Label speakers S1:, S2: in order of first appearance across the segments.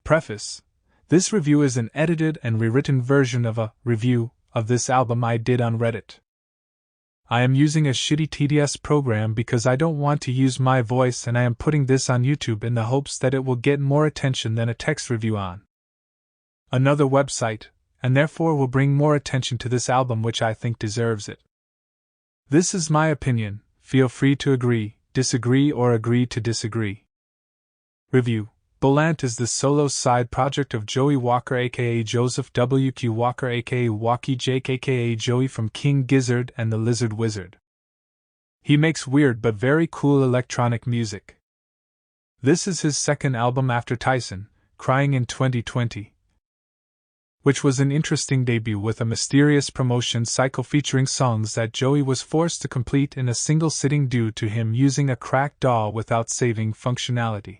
S1: Preface: this review is an edited and rewritten version of a review of this album I did on Reddit. I am using a shitty TDS program because I don't want to use my voice, and I am putting this on YouTube in the hopes that it will get more attention than a text review on another website, and therefore will bring more attention to this album, which I think deserves it. This is my opinion. Feel free to agree, disagree, or agree to disagree. Review: Bullant is the solo side project of Joey Walker aka Joseph W.Q. Walker aka Walky Jake aka Joey from King Gizzard and the Lizard Wizard. He makes weird but very cool electronic music. This is his second album after Tyson, Crying in 2020, which was an interesting debut with a mysterious promotion cycle featuring songs that Joey was forced to complete in a single sitting due to him using a cracked DAW without saving functionality.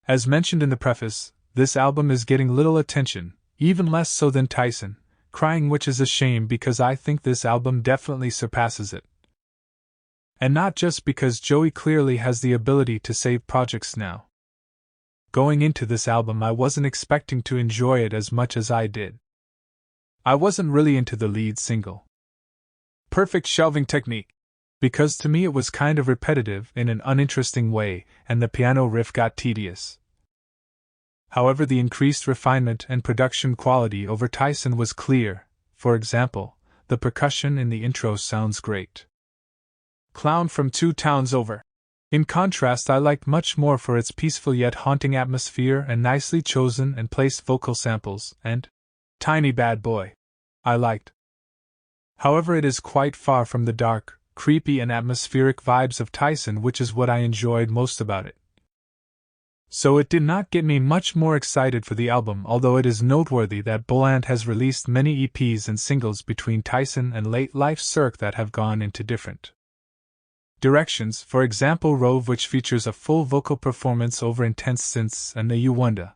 S1: As mentioned in the preface, this album is getting little attention, even less so than Tyson, Crying, which is a shame because I think this album definitely surpasses it. And not just because Joey clearly has the ability to save projects now. Going into this album, I wasn't expecting to enjoy it as much as I did. I wasn't really into the lead single, Perfect Shelving Technique, because to me it was kind of repetitive in an uninteresting way, and the piano riff got tedious. However, the increased refinement and production quality over Tyson was clear. For example, the percussion in the intro sounds great. Clown from 2 Towns Over, in contrast, I liked much more for its peaceful yet haunting atmosphere and nicely chosen and placed vocal samples, and Tiny Bad Boy, I liked. However, it is quite far from the dark, creepy and atmospheric vibes of Tyson, which is what I enjoyed most about it. So it did not get me much more excited for the album, although it is noteworthy that Bullant has released many EPs and singles between Tyson and late Life Circ that have gone into different directions, for example Rove, which features a full vocal performance over intense synths, and the You Wonder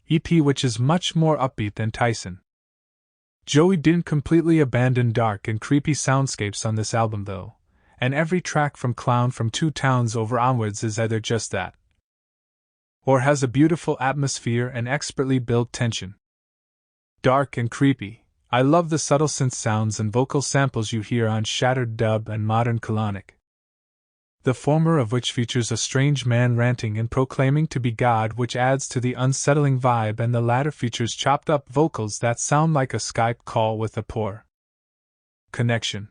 S1: EP, which is much more upbeat than Tyson. Joey didn't completely abandon dark and creepy soundscapes on this album though, and every track from Clown from 2 Towns Over onwards is either just that, or has a beautiful atmosphere and expertly built tension. Dark and creepy, I love the subtle synth sounds and vocal samples you hear on Shattered Dub and Modern Colonic, the former of which features a strange man ranting and proclaiming to be God, which adds to the unsettling vibe, and the latter features chopped up vocals that sound like a Skype call with a poor connection.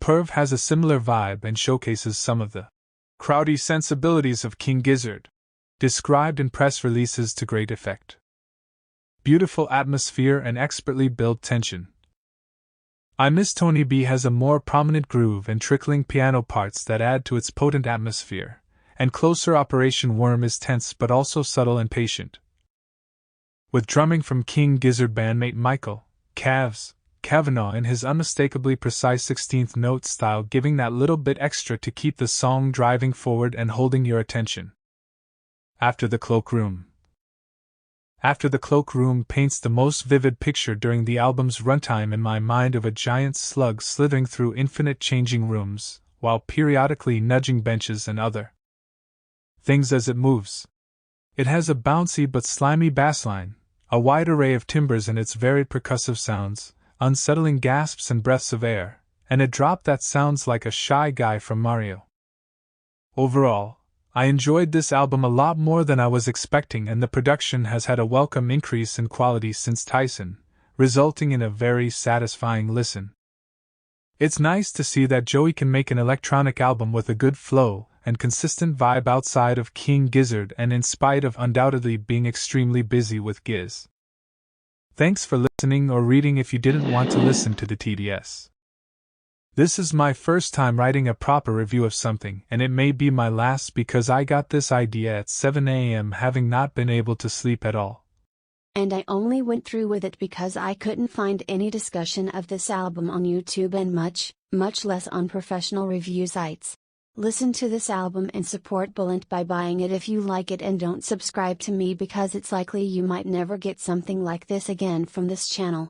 S1: Perv has a similar vibe and showcases some of the crowdy sensibilities of King Gizzard, described in press releases to great effect. Beautiful atmosphere and expertly built tension. I Miss Tony B has a more prominent groove and trickling piano parts that add to its potent atmosphere, and Closer Operation Worm is tense but also subtle and patient, with drumming from King Gizzard bandmate Michael Cavanaugh in his unmistakably precise 16th note style, giving that little bit extra to keep the song driving forward and holding your attention. After the Cloakroom paints the most vivid picture during the album's runtime in my mind of a giant slug slithering through infinite changing rooms, while periodically nudging benches and other things as it moves. It has a bouncy but slimy bassline, a wide array of timbres and its varied percussive sounds, unsettling gasps and breaths of air, and a drop that sounds like a shy guy from Mario. Overall, I enjoyed this album a lot more than I was expecting, and the production has had a welcome increase in quality since Tyson, resulting in a very satisfying listen. It's nice to see that Joey can make an electronic album with a good flow and consistent vibe outside of King Gizzard, and in spite of undoubtedly being extremely busy with Giz. Thanks for listening or reading if you didn't want to listen to the TDS. This is my first time writing a proper review of something, and it may be my last because I got this idea at 7 a.m. having not been able to sleep at all.
S2: And I only went through with it because I couldn't find any discussion of this album on YouTube and much less on professional review sites. Listen to this album and support Bullant by buying it if you like it, and don't subscribe to me because it's likely you might never get something like this again from this channel.